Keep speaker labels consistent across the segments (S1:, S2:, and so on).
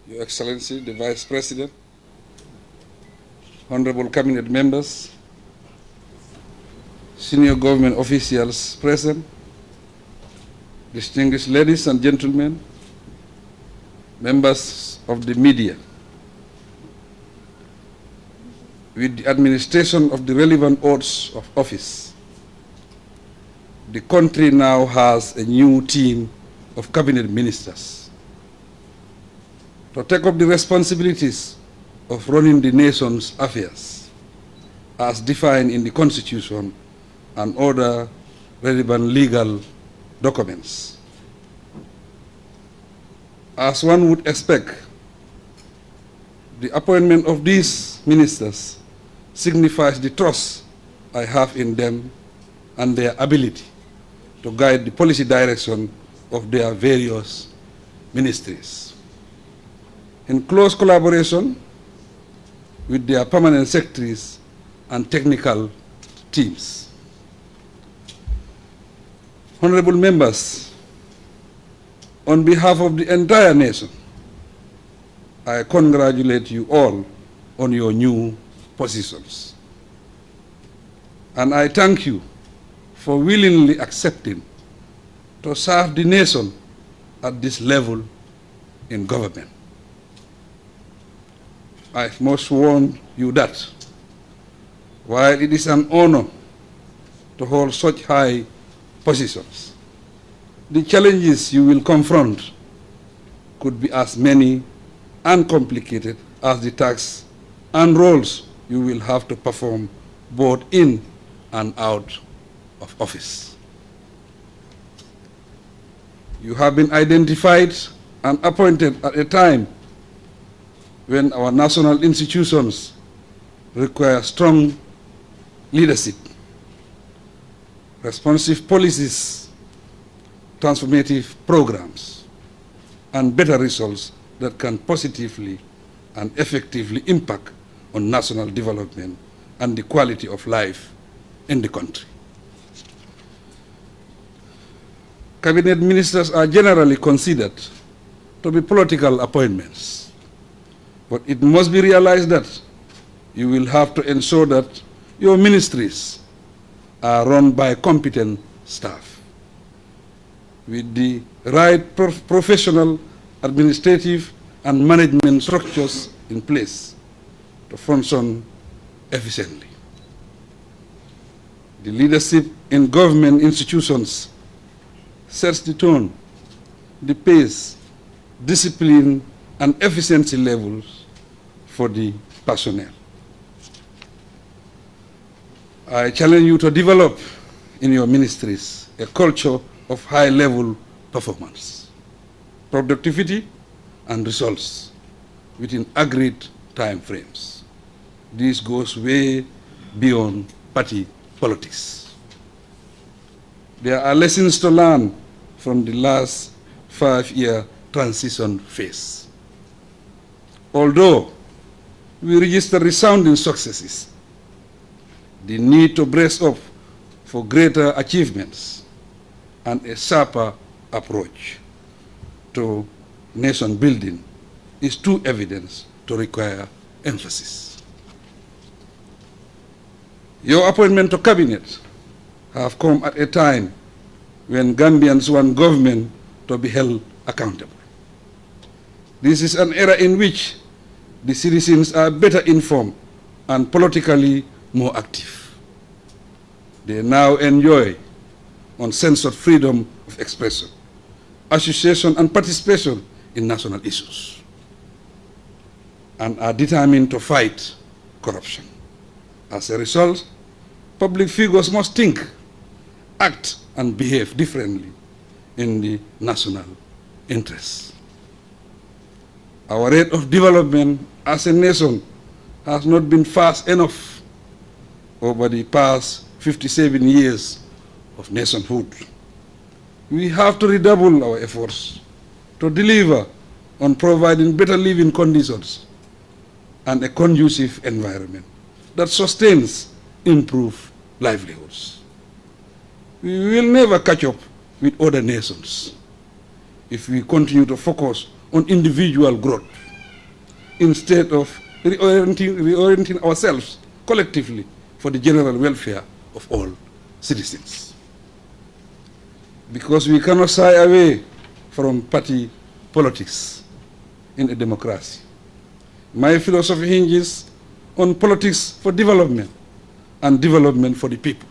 S1: Your Excellency, the Vice President, honorable cabinet members, senior government officials present, distinguished ladies and gentlemen, members of the media. With the administration of the relevant oaths of office, the country now has a new team of cabinet ministers to take up the responsibilities of running the nation's affairs as defined in the Constitution and other relevant legal documents. As one would expect, the appointment of these ministers signifies the trust I have in them and their ability to guide the policy direction of their various ministries. In close collaboration with their permanent secretaries and technical teams. Honorable members, on behalf of the entire nation, I congratulate you all on your new positions. And I thank you for willingly accepting to serve the nation at this level in government. I must warn you that while it is an honor to hold such high positions, the challenges you will confront could be as many and complicated as the tasks and roles you will have to perform both in and out of office. You have been identified and appointed at a time when our national institutions require strong leadership, responsive policies, transformative programs, and better results that can positively and effectively impact on national development and the quality of life in the country. Cabinet ministers are generally considered to be political appointments, but it must be realized that you will have to ensure that your ministries are run by competent staff with the right professional, administrative, and management structures in place to function efficiently. The leadership in government institutions sets the tone, the pace, discipline, and efficiency levels for the personnel. I challenge you to develop in your ministries a culture of high-level performance, productivity, and results within agreed time frames. This goes way beyond party politics. There are lessons to learn from the last 5-year transition phase. Although we register resounding successes, the need to brace up for greater achievements and a sharper approach to nation building is too evident to require emphasis. Your appointment to cabinet have come at a time when Gambians want government to be held accountable. This is an era in which the citizens are better informed and politically more active. They now enjoy uncensored freedom of expression, association, and participation in national issues, and are determined to fight corruption. As a result, public figures must think, act, and behave differently in the national interest. Our rate of development as a nation has not been fast enough over the past 57 years of nationhood. We have to redouble our efforts to deliver on providing better living conditions and a conducive environment that sustains improved livelihoods. We will never catch up with other nations if we continue to focus on individual growth instead of reorienting ourselves collectively for the general welfare of all citizens. Because we cannot shy away from party politics in a democracy. My philosophy hinges on politics for development and development for the people.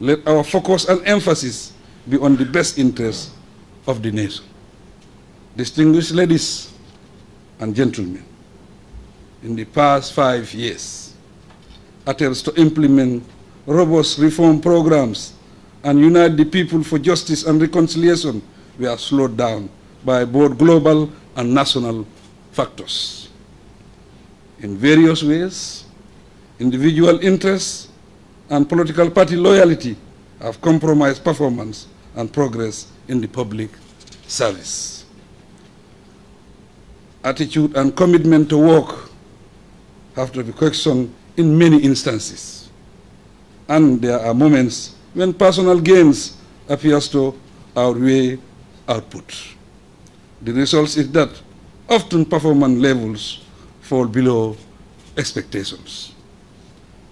S1: Let our focus and emphasis be on the best interests of the nation. Distinguished ladies and gentlemen, in the past 5 years, attempts to implement robust reform programs and unite the people for justice and reconciliation were slowed down by both global and national factors. In various ways, individual interests and political party loyalty have compromised performance and progress in the public service. Attitude and commitment to work have to be questioned in many instances. And there are moments when personal gains appears to outweigh output. The result is that often performance levels fall below expectations.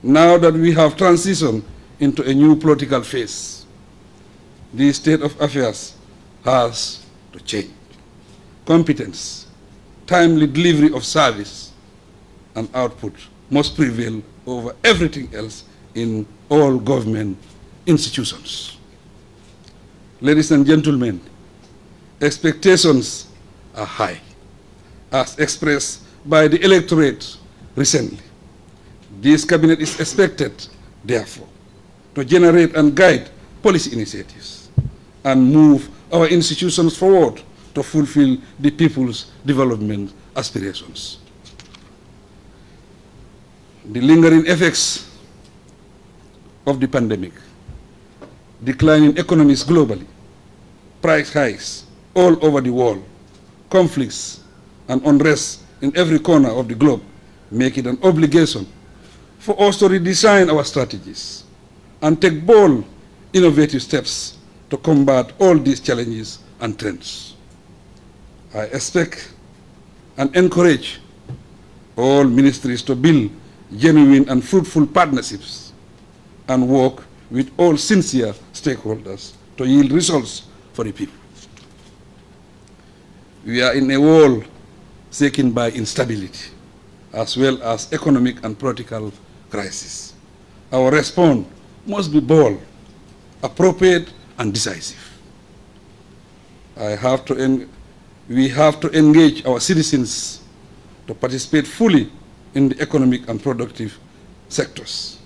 S1: Now that we have transitioned into a new political phase, the state of affairs has to change. Competence, timely delivery of service, and output must prevail over everything else in all government institutions. Ladies and gentlemen, expectations are high, as expressed by the electorate recently. This cabinet is expected, therefore, to generate and guide policy initiatives and move our institutions forward to fulfill the people's development aspirations. The lingering effects of the pandemic, declining economies globally, price hikes all over the world, conflicts and unrest in every corner of the globe make it an obligation for us to redesign our strategies and take bold, innovative steps to combat all these challenges and trends. I expect and encourage all ministries to build genuine and fruitful partnerships and work with all sincere stakeholders to yield results for the people. We are in a world shaken by instability, as well as economic and political crisis. Our response must be bold, appropriate, and decisive. We have to engage our citizens to participate fully in the economic and productive sectors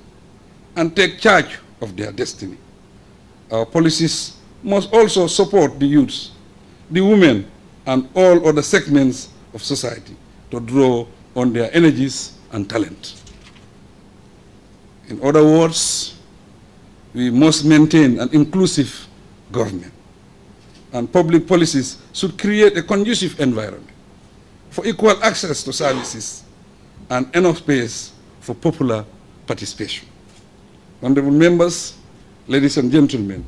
S1: and take charge of their destiny. Our policies must also support the youth, the women, and all other segments of society to draw on their energies and talent. In other words, we must maintain an inclusive government, and public policies should create a conducive environment for equal access to services and enough space for popular participation. Honorable members, ladies and gentlemen,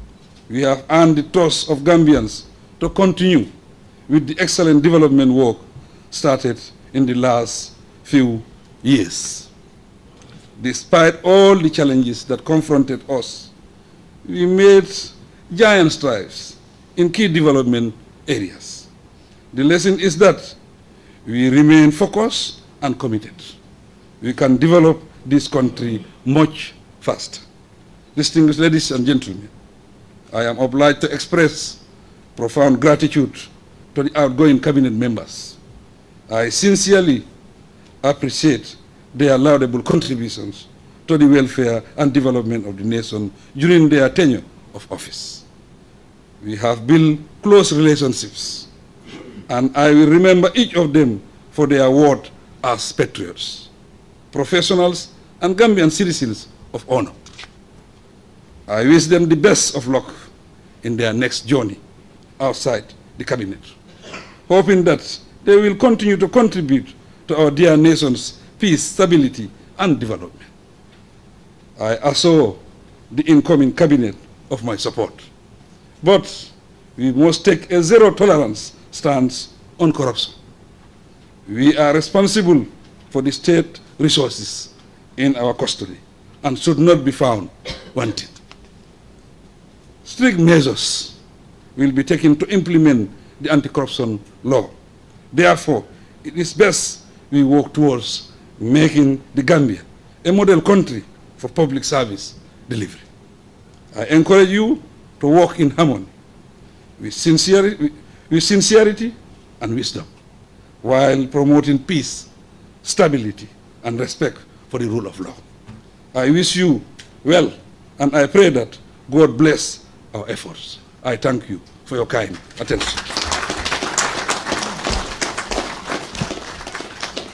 S1: we have earned the trust of Gambians to continue with the excellent development work started in the last few years. Despite all the challenges that confronted us, we made giant strides in key development areas. The lesson is that we remain focused and committed. We can develop this country much faster. Distinguished ladies and gentlemen, I am obliged to express profound gratitude to the outgoing cabinet members. I sincerely appreciate their laudable contributions to the welfare and development of the nation during their tenure of office. We have built close relationships, and I will remember each of them for their work as patriots, professionals, and Gambian citizens of honor. I wish them the best of luck in their next journey outside the cabinet, hoping that they will continue to contribute to our dear nation's peace, stability, and development. I assure the incoming cabinet of my support. But we must take a zero-tolerance stance on corruption. We are responsible for the state resources in our custody and should not be found wanting. Strict measures will be taken to implement the anti-corruption law. Therefore, it is best we work towards making the Gambia a model country for public service delivery. I encourage you to work in harmony with sincerity and wisdom, while promoting peace, stability, and respect for the rule of law. I wish you well, and I pray that God bless our efforts. I thank you for your kind attention.